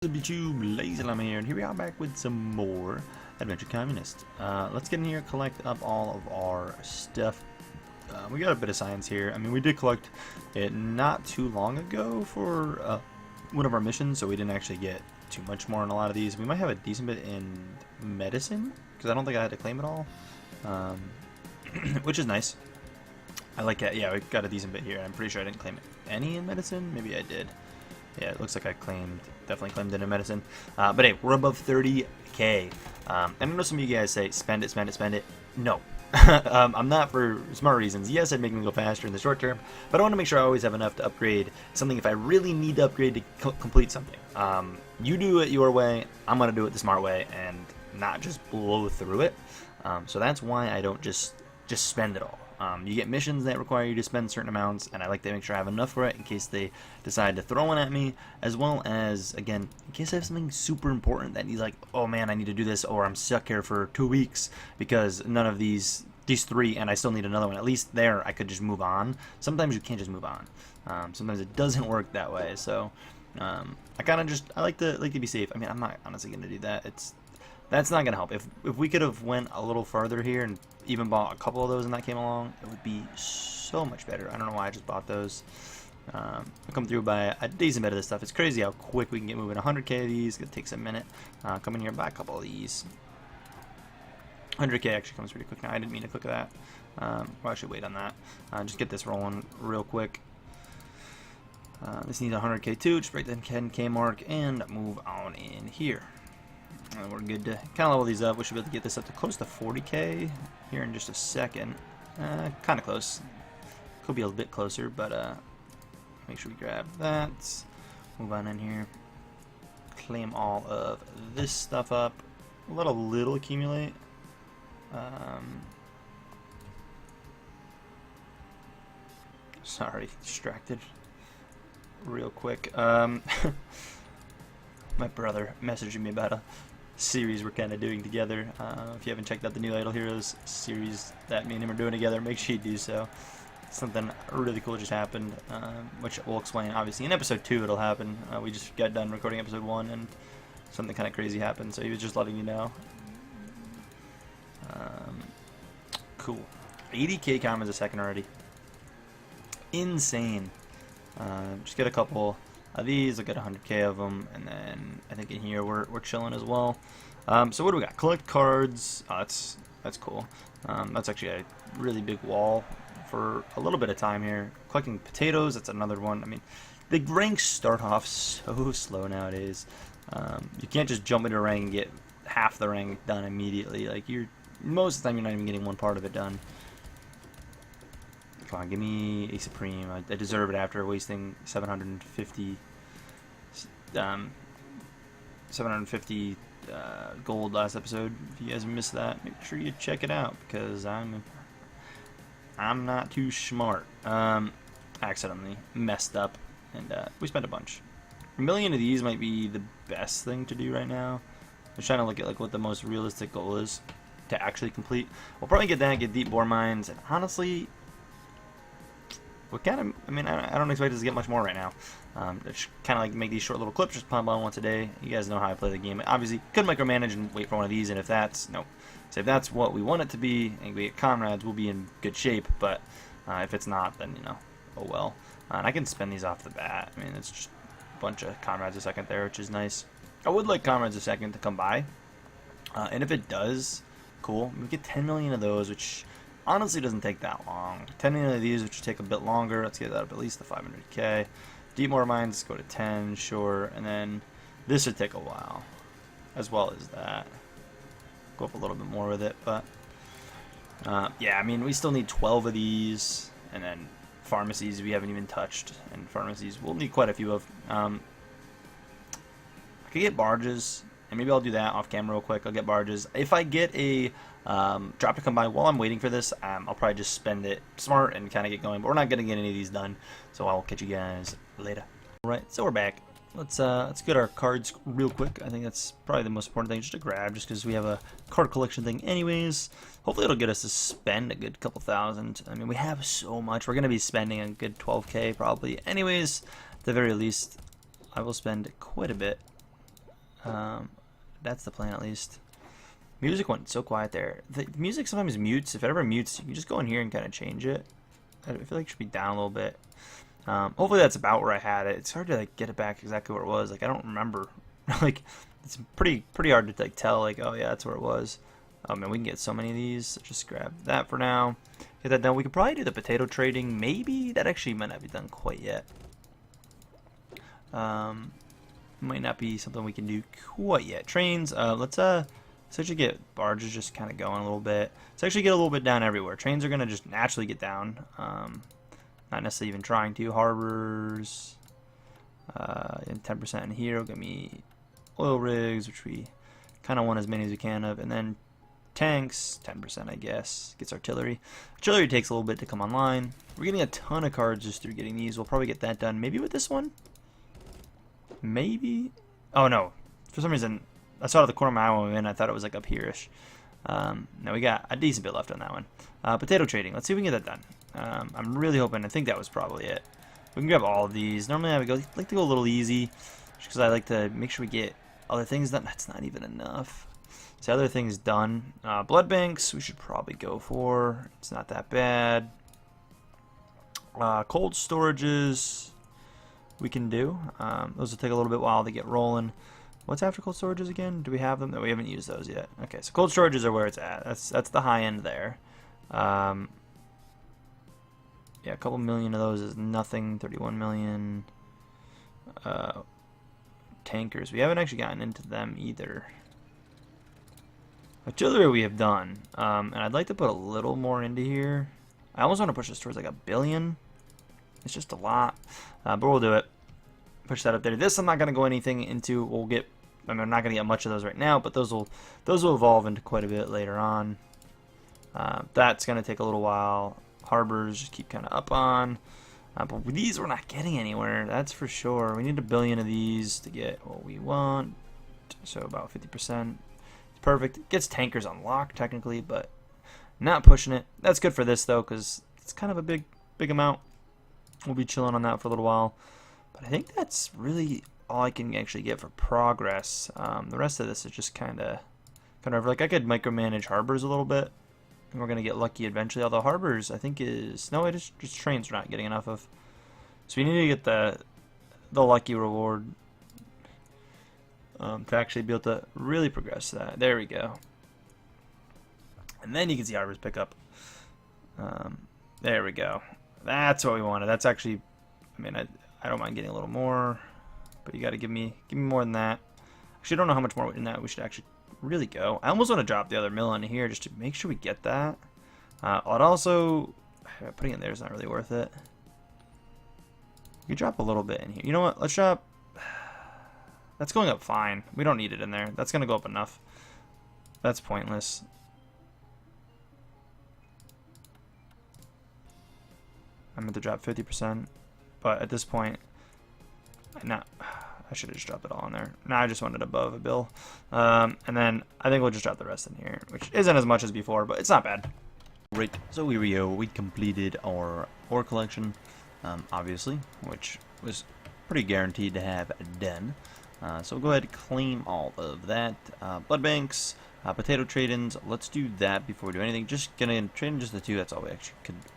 YouTube, LazeeLlama here, and here we are back with some more Adventure Communist. Let's get in here, collect up all of our stuff. We got a bit of science here. I mean, we did collect it not too long ago for one of our missions, so we didn't actually get too much more on a lot of these. We might have a decent bit in medicine, because I don't think I had to claim it all, which is nice. I like it. Yeah, we got a decent bit here. I'm pretty sure I didn't claim any in medicine. Maybe I did. Yeah, it looks like I definitely claimed it in medicine. But hey, we're above 30k. And I know some of you guys say, spend it, spend it, spend it. No. I'm not for smart reasons. Yes, I'd make me go faster in the short term, but I want to make sure I always have enough to upgrade something if I really need to upgrade to complete something. You do it your way, I'm going to do it the smart way and not just blow through it. So that's why I don't just spend it all. You get missions that require you to spend certain amounts, and I like to make sure I have enough for it in case they decide to throw one at me, as well as, again, in case I have something super important that needs, like, oh man, I need to do this, or I'm stuck here for 2 weeks because none of these three, and I still need another one. At least there, I could just move on. Sometimes you can't just move on. Sometimes it doesn't work that way, so I like to be safe. I mean, I'm not honestly going to do that. That's not going to help. If we could have went a little further here and even bought a couple of those and that came along, it would be so much better. I don't know why I just bought those. I'll come through by a decent bit of this stuff. It's crazy how quick we can get moving. 100k of these. It takes a minute. Come in here and buy a couple of these. 100k actually comes pretty quick now. I didn't mean to click that. Well, I should wait on that. Just get this rolling real quick. This needs 100k too. Just break the 10k mark and move on in here. And we're good to kind of level these up. We should be able to get this up to close to 40k here in just a second. Kind of close. Could be a bit closer, but make sure we grab that. Move on in here. Claim all of this stuff up. Let a little accumulate. Sorry, distracted. Real quick. My brother messaging me about a series we're kind of doing together. If you haven't checked out the new Idle Heroes series that me and him are doing together, make sure you do so. Something really cool just happened, which we'll explain. Obviously, in episode 2 it'll happen. We just got done recording episode 1, and something kind of crazy happened, so he was just letting you know. Cool. 80k comments a second already. Insane. Just get a couple of these. I'll get 100k of them, and then I think in here we're chilling as well. So what do we got? Collect cards. Oh, that's cool. That's actually a really big wall for a little bit of time here. Collecting potatoes. That's another one. I mean, the ranks start off so slow nowadays. You can't just jump into a rank and get half the rank done immediately. Like most of the time you're not even getting one part of it done. Come on, give me a Supreme. I deserve it after wasting 750 gold last episode. If you guys missed that, make sure you check it out because I'm not too smart. Accidentally messed up, and we spent a bunch. A million of these might be the best thing to do right now. I'm trying to look at like what the most realistic goal is to actually complete. We'll probably get that, get deep bore mines, and honestly, we kind of, I mean, I don't expect us to get much more right now. Just kind of like make these short little clips, just pump on once a day. You guys know how I play the game. Obviously, could micromanage and wait for one of these, and if that's, no. So if that's what we want it to be, and we get comrades, we'll be in good shape, but if it's not, then, you know, oh well. And I can spend these off the bat. I mean, it's just a bunch of comrades a second there, which is nice. I would like comrades a second to come by, and if it does, cool. We get 10 million of those, which honestly doesn't take that long. 10 million of these, which will take a bit longer. Let's get that up at least to 500k. Deep more mines, go to 10, sure. And then this would take a while, as well as that. Go up a little bit more with it, but yeah, I mean, we still need 12 of these, and then pharmacies we haven't even touched, and pharmacies we'll need quite a few of. I could get barges, and maybe I'll do that off camera real quick. I'll get barges. If I get a drop to come by while I'm waiting for this, I'll probably just spend it smart and kind of get going, but we're not going to get any of these done, so I will catch you guys later. Alright, so we're back. Let's get our cards real quick. I think that's probably the most important thing just to grab, just because we have a card collection thing anyways. Hopefully it'll get us to spend a good couple thousand. I mean, we have so much. We're going to be spending a good 12k probably anyways. At the very least, I will spend quite a bit That's the plan, at least. Music went so quiet there. The music sometimes mutes. If it ever mutes, you can just go in here and kind of change it. I feel like it should be down a little bit. Hopefully that's about where I had it. It's hard to like get it back exactly where it was. Like I don't remember. Like it's pretty hard to like tell. Like oh yeah, that's where it was. Oh man, we can get so many of these. So just grab that for now. Get that done. We could probably do the potato trading. Maybe that actually might not be done quite yet. Might not be something we can do quite yet. Trains. Let's actually get barges just kind of going a little bit. Let's actually get a little bit down everywhere. Trains are gonna just naturally get down. Not necessarily even trying to. Harbors. And 10% in here will give me oil rigs, which we kind of want as many as we can of, and then tanks, 10% I guess, gets artillery. Artillery takes a little bit to come online. We're getting a ton of cards just through getting these. We'll probably get that done. Maybe with this one? Maybe? Oh no. For some reason, I saw it at the corner of my eye when we went in. I thought it was like up here-ish. Now we got a decent bit left on that one. Potato trading. Let's see if we can get that done. I'm really hoping. I think that was probably it. We can grab all of these. Normally I would like to go a little easy, just because I like to make sure we get other things done. That's not even enough. So other things done. Blood banks we should probably go for. It's not that bad. Cold storages we can do. Those will take a little bit while to get rolling. What's after cold storages again? Do we have them? No, we haven't used those yet. Okay, so cold storages are where it's at. That's the high end there. Yeah, a couple million of those is nothing. 31 million. Tankers. We haven't actually gotten into them either. Artillery we have done. And I'd like to put a little more into here. I almost want to push this towards like a billion. It's just a lot. But we'll do it. Push that up there. This I'm not going to go anything into. We'll get... I mean, I'm not going to get much of those right now, but those will evolve into quite a bit later on. That's going to take a little while. Harbors just keep kind of up on. But with these, we're not getting anywhere. That's for sure. We need a billion of these to get what we want. So about 50%. It's perfect. It gets tankers unlocked technically, but not pushing it. That's good for this though, because it's kind of a big amount. We'll be chilling on that for a little while. But I think that's really all I can actually get for progress. The rest of this is just kind of like I could micromanage harbors a little bit. And we're going to get lucky eventually. Although harbors, I think is... No, it is just trains we're not getting enough of. So we need to get the lucky reward to actually be able to really progress that. There we go. And then you can see harbors pick up. There we go. That's what we wanted. That's actually... I mean, I don't mind getting a little more. But you got to give me more than that. Actually, I don't know how much more in that we should actually... really go. I almost want to drop the other mill in here just to make sure we get that. I'd also putting it there is not really worth it. We drop a little bit in here. You know what? Let's drop. That's going up fine. We don't need it in there. That's going to go up enough. That's pointless. I meant to drop 50%, but at this point, no. I should have just dropped it all in there. No, I just wanted above a bill. And then I think we'll just drop the rest in here, which isn't as much as before, but it's not bad. Right, so here we go. We completed our ore collection, obviously, which was pretty guaranteed to have done. So we'll go ahead and claim all of that. Blood banks, potato trade-ins. Let's do that before we do anything. Just gonna trade in just the two. That's all we actually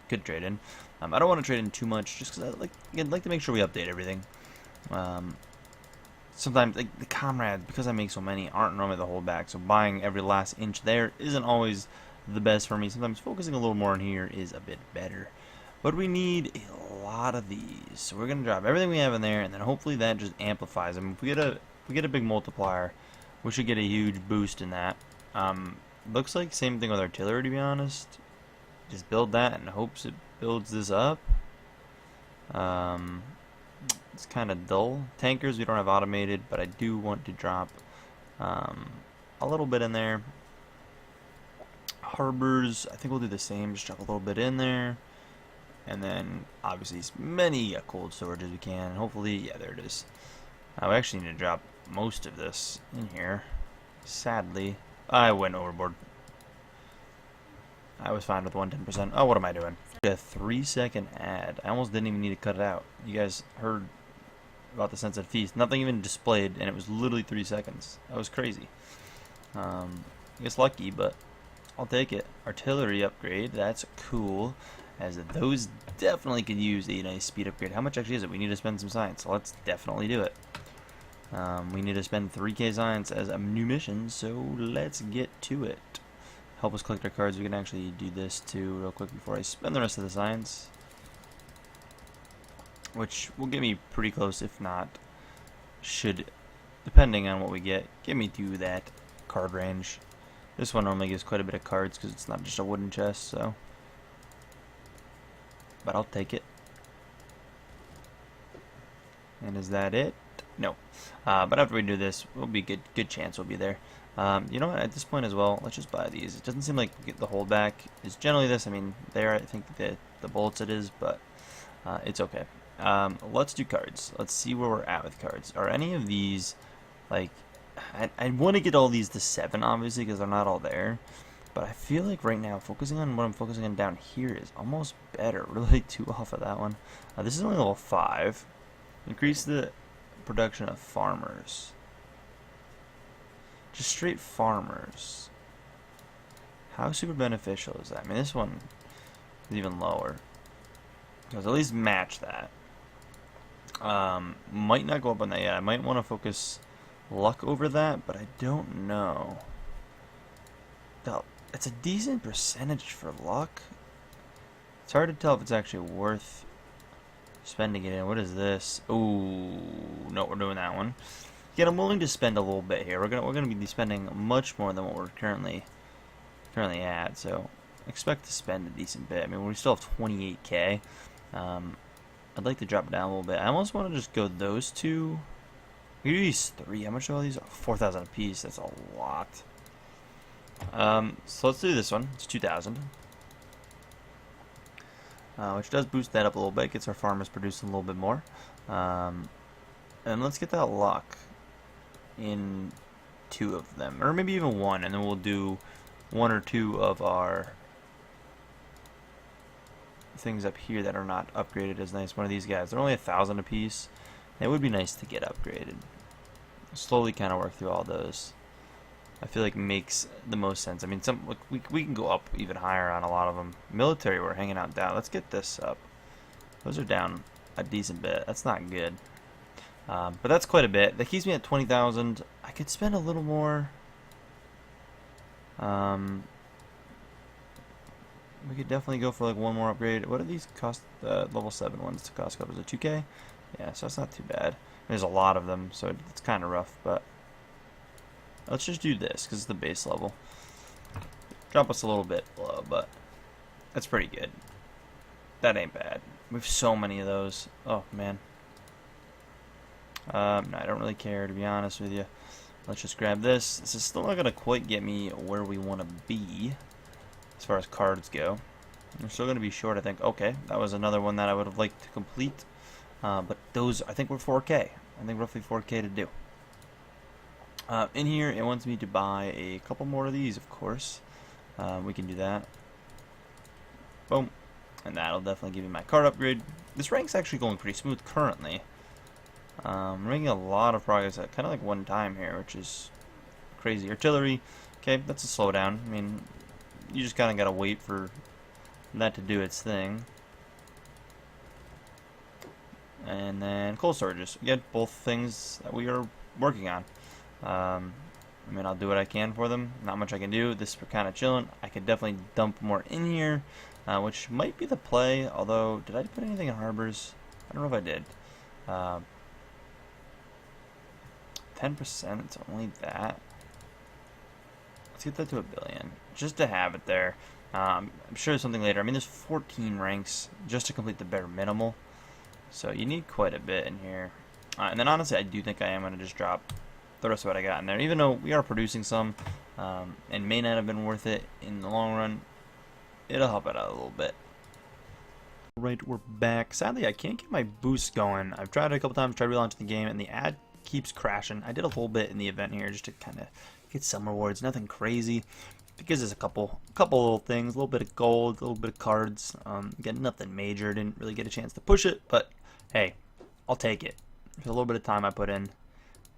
could trade in. I don't want to trade in too much, just because I'd like to make sure we update everything. Sometimes like the comrades, because I make so many, aren't normally the holdback, so buying every last inch there isn't always the best for me. Sometimes focusing a little more in here is a bit better. But we need a lot of these, so we're gonna drop everything we have in there, and then hopefully that just amplifies them. If we get a big multiplier, we should get a huge boost in that. Looks like same thing with artillery, to be honest. Just build that in hopes it builds this up. It's kind of dull. Tankers we don't have automated, but I do want to drop a little bit in there. Harbors, I think we'll do the same. Just drop a little bit in there. And then, obviously, as many cold storage as we can. Hopefully, yeah, there it is. We actually need to drop most of this in here. Sadly, I went overboard. I was fine with 110%. Oh, what am I doing? A 3-second ad. I almost didn't even need to cut it out. You guys heard about the Sense and Feast. Nothing even displayed, and it was literally 3 seconds. That was crazy. I guess lucky, but I'll take it. Artillery upgrade, that's cool, as those definitely could use a nice speed upgrade. How much actually is it? We need to spend some science, so let's definitely do it. We need to spend 3k science as a new mission, so let's get to it. Help us collect our cards. We can actually do this too real quick before I spend the rest of the science, which will get me pretty close, if not should, depending on what we get me to that card range. This one normally gives quite a bit of cards because it's not just a wooden chest, so, but I'll take it. And is that it? No. But after we do this, we'll be good chance we'll be there. You know what, at this point as well, let's just buy these. It doesn't seem like we get the holdback is generally this. I mean, there I think the bullets it is, but it's okay. Let's do cards. Let's see where we're at with cards. Are any of these, like, I want to get all these to 7, obviously, because they're not all there. But I feel like right now, focusing on what I'm focusing on down here is almost better. Really 2 off of that one. This is only level 5. Increase the production of farmers. Just straight farmers. How super beneficial is that? I mean, this one is even lower. Let's at least match that. Might not go up on that yet. I might want to focus luck over that, but I don't know. It's a decent percentage for luck. It's hard to tell if it's actually worth spending it in. What is this? Ooh, no, we're doing that one. Yet I'm willing to spend a little bit here. We're gonna be spending much more than what we're currently at. So expect to spend a decent bit. I mean, we still have 28k. I'd like to drop it down a little bit. I almost want to just go those 2. We do these 3. How much are all these? 4,000 a piece. That's a lot. So let's do this one. It's 2,000. Which does boost that up a little bit. Gets our farmers producing a little bit more. And let's get that luck in 2 of them. Or maybe even 1. And then we'll do 1 or 2 of our things up here that are not upgraded as nice. One of these guys. They're only 1,000 a piece. It would be nice to get upgraded. Slowly kind of work through all those. I feel like makes the most sense. I mean, we can go up even higher on a lot of them. Military, we're hanging out down. Let's get this up. Those are down a decent bit. That's not good. But that's quite a bit. That keeps me at 20,000. I could spend a little more. We could definitely go for like 1 more upgrade. What do these cost? Level 7 ones to cost covers a 2k. Yeah, so it's not too bad. There's a lot of them, so it's kind of rough, but let's just do this because it's the base level. Drop us a little bit below, but that's pretty good. That ain't bad. We have so many of those. Oh man. No, I don't really care, to be honest with you. Let's just grab this. This is still not gonna quite get me where we want to be as far as cards go. We're still gonna be short, I think. Okay, that was another one that I would have liked to complete. But those, I think, were 4k. I think roughly 4k to do. In here, it wants me to buy a couple more of these, of course. We can do that. Boom. And that'll definitely give me my card upgrade. This rank's actually going pretty smooth currently. We're making a lot of progress at kind of like one time here, which is crazy. Artillery, okay, that's a slowdown. I mean, you just kind of got to wait for that to do its thing. And then coal storages. We get both things that we are working on. I mean, I'll do what I can for them. Not much I can do. This is kind of chilling. I could definitely dump more in here, which might be the play. Although, did I put anything in harbors? I don't know if I did. 10%, it's only that. Let's get that to 1 billion, just to have it there. I'm sure there's something later. I mean, there's 14 ranks just to complete the bare minimal. So you need quite a bit in here. And then honestly, I do think I am going to just drop the rest of what I got in there. Even though we are producing some, and may not have been worth it in the long run, it'll help it out a little bit. Alright, we're back. Sadly, I can't get my boost going. I've tried it a couple times, tried relaunching the game, and the ad keeps crashing. I did a little bit in the event here just to kind of get some rewards. Nothing crazy. Because there's a couple little things, a little bit of gold, a little bit of cards. Again, nothing major. Didn't really get a chance to push it, but hey, I'll take it. There's a little bit of time I put in.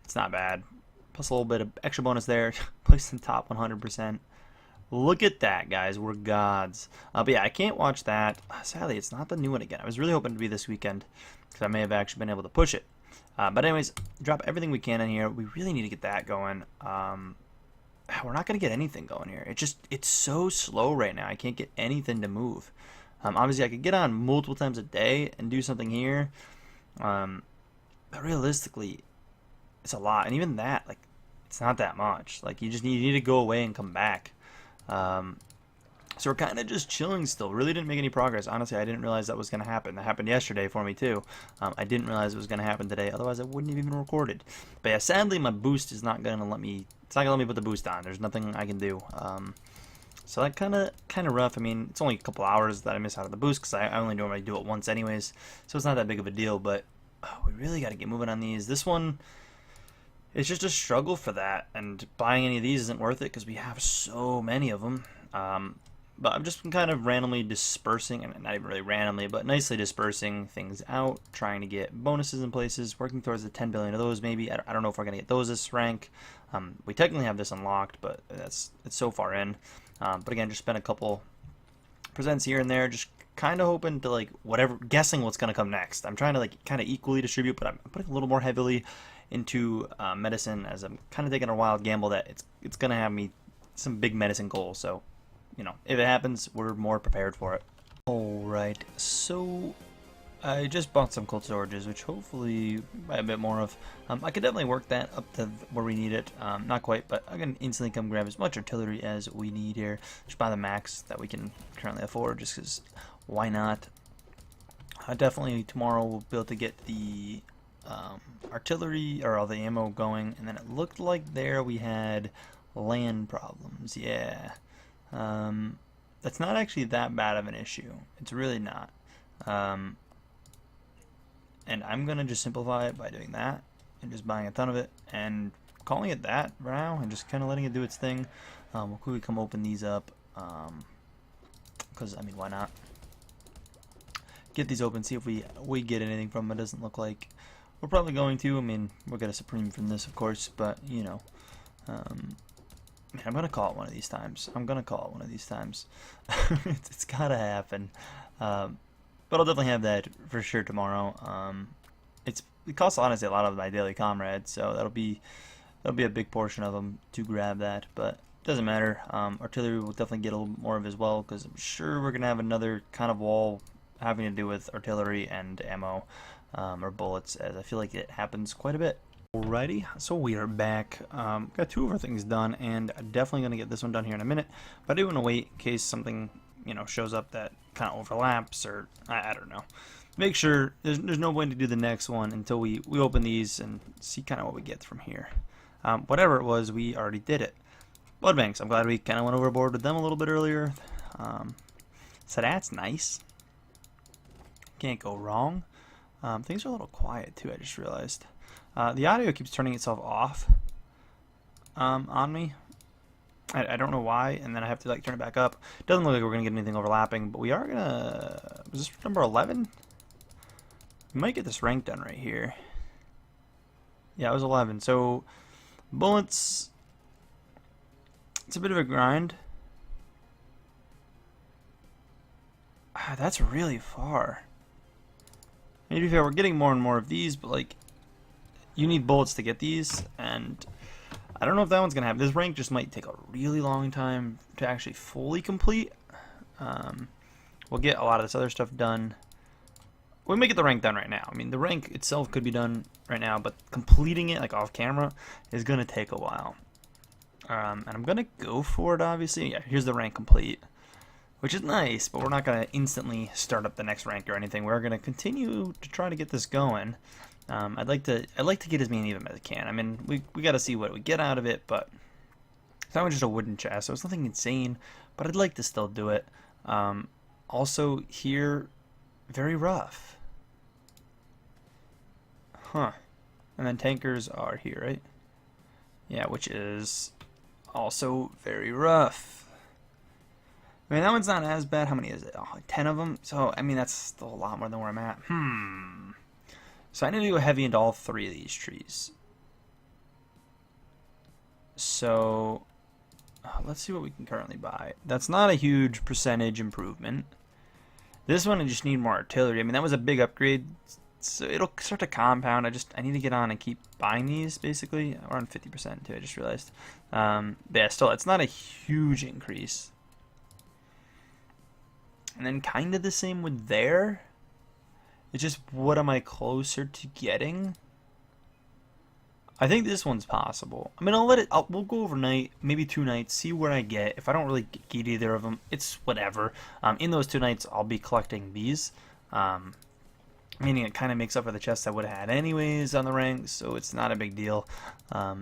It's not bad. Plus a little bit of extra bonus there. Place in top 100%. Look at that, guys. We're gods. But yeah, I can't watch that. Sadly, it's not the new one again. I was really hoping to be this weekend because I may have actually been able to push it. But anyways, drop everything we can in here. We really need to get that going. We're not going to get anything going here. It's so slow right now. I can't get anything to move. Obviously, I could get on multiple times a day and do something here. But realistically, it's a lot. And even that, like, it's not that much. Like, you need to go away and come back. So we're kind of just chilling still. Really didn't make any progress. Honestly, I didn't realize that was going to happen. That happened yesterday for me too. I didn't realize it was going to happen today. Otherwise, I wouldn't have even recorded. But yeah, sadly, my boost is not going to let me. It's not going to let me put the boost on. There's nothing I can do. So that kind of rough. I mean, it's only a couple hours that I miss out of the boost because I only normally do it once anyways. So it's not that big of a deal. But we really got to get moving on these. This one. It's just a struggle for that, and buying any of these isn't worth it because we have so many of them. But I've just been kind of randomly dispersing, and not even really randomly, but nicely dispersing things out, trying to get bonuses in places, working towards the 10 billion of those maybe. I don't know if we're going to get those this rank. We technically have this unlocked, but it's so far in. But again, just spent a couple presents here and there, just kind of hoping to, like, guessing what's going to come next. I'm trying to, like, kind of equally distribute, but I'm putting a little more heavily into medicine, as I'm kind of taking a wild gamble that it's going to have me some big medicine goals. So, you know, if it happens, we're more prepared for it. Alright, so I just bought some cold storages, which hopefully buy a bit more of. I could definitely work that up to where we need it. Not quite, but I can instantly come grab as much artillery as we need here. Just buy the max that we can currently afford, just because why not? Definitely tomorrow we'll be able to get the artillery or all the ammo going, and then it looked like there we had land problems. Yeah, that's not actually that bad of an issue. It's really not. And I'm gonna just simplify it by doing that and just buying a ton of it and calling it that for now, and just kind of letting it do its thing. We'll quickly come open these up because I mean, why not? Get these open, see if we get anything from them. It doesn't look like we're probably going to. I mean, we'll get a Supreme from this, of course, but, you know, man, I'm going to call it one of these times. It's got to happen. But I'll definitely have that for sure tomorrow. It costs, honestly, a lot of my daily comrades, so that'll be a big portion of them to grab that, but it doesn't matter. Artillery will definitely get a little more of as well, because I'm sure we're going to have another kind of wall having to do with artillery and ammo, or bullets, as I feel like it happens quite a bit. Alrighty, so we are back. Got two of our things done, and I'm definitely going to get this one done here in a minute, but I do want to wait in case something, you know, shows up that kind of overlaps, or I don't know. Make sure there's no way to do the next one until we open these and see kind of what we get from here. Whatever it was, we already did it. Blood banks, I'm glad we kind of went overboard with them a little bit earlier. So that's nice. Can't go wrong. Things are a little quiet too, I just realized. The audio keeps turning itself off on me. I don't know why, and then I have to, like, turn it back up. Doesn't look like we're going to get anything overlapping, but we are going to... Was this number 11? We might get this rank done right here. Yeah, it was 11. So, bullets... It's a bit of a grind. That's really far. To be fair, we're getting more and more of these, but, like, you need bullets to get these, and I don't know if that one's gonna happen. This rank just might take a really long time to actually fully complete. We'll get a lot of this other stuff done. We may get the rank done right now. I mean, the rank itself could be done right now, but completing it, like, off camera is gonna take a while. And I'm gonna go for it, obviously. Yeah, here's the rank complete, which is nice, but we're not going to instantly start up the next rank or anything. We're going to continue to try to get this going. I'd like to get as many of them as I can. I mean, we got to see what we get out of it, but it's not just a wooden chest, so it's nothing insane, but I'd like to still do it. Also, here, very rough. Huh. And then tankers are here, right? Yeah, which is also very rough. I mean, that one's not as bad. How many is it? Oh, like 10 of them. So, I mean, that's still a lot more than where I'm at. So I need to go heavy into all 3 of these trees. So let's see what we can currently buy. That's not a huge percentage improvement. This one I just need more artillery. I mean, that was a big upgrade, so it'll start to compound. I need to get on and keep buying these, basically. We're on 50% too, I just realized. But yeah, still, it's not a huge increase. And then kind of the same with there. It's just, what am I closer to getting? I think this one's possible. I mean, we'll go overnight, maybe 2 nights, see where I get. If I don't really get either of them, it's whatever. In those 2 nights, I'll be collecting these. Meaning it kind of makes up for the chests I would have had anyways on the ranks, so it's not a big deal.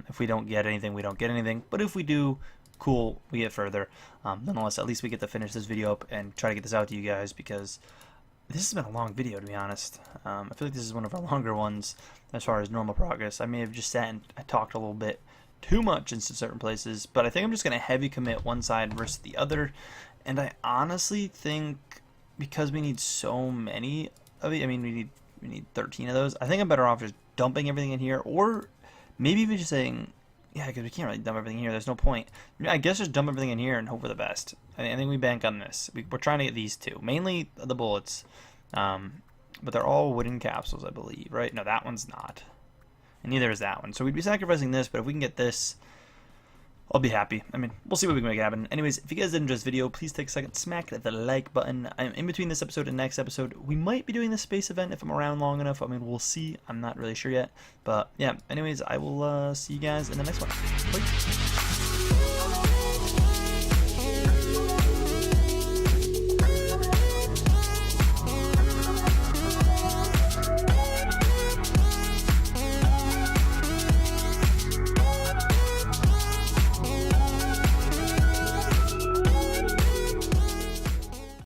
If we don't get anything, we don't get anything. But if we do, cool, we get further. Nonetheless, at least we get to finish this video up and try to get this out to you guys, because this has been a long video, to be honest. I feel like this is one of our longer ones as far as normal progress. I may have just sat and I talked a little bit too much in certain places, but I think I'm just going to heavy commit one side versus the other. And I honestly think, because we need so many of it, I mean, we need 13 of those. I think I'm better off just dumping everything in here, or maybe even just saying, yeah, because we can't really dump everything here. There's no point. I guess just dump everything in here and hope for the best. I think we bank on this. We're trying to get these 2, mainly the bullets, but they're all wooden capsules, I believe, right? No, that one's not, and neither is that one. So we'd be sacrificing this, but if we can get this, I'll be happy. I mean, we'll see what we can make happen. Anyways, if you guys did enjoy this video, please take a second, smack the like button. I'm in between this episode and next episode. We might be doing the space event if I'm around long enough. I mean, we'll see. I'm not really sure yet. But yeah, anyways, I will see you guys in the next one. Bye.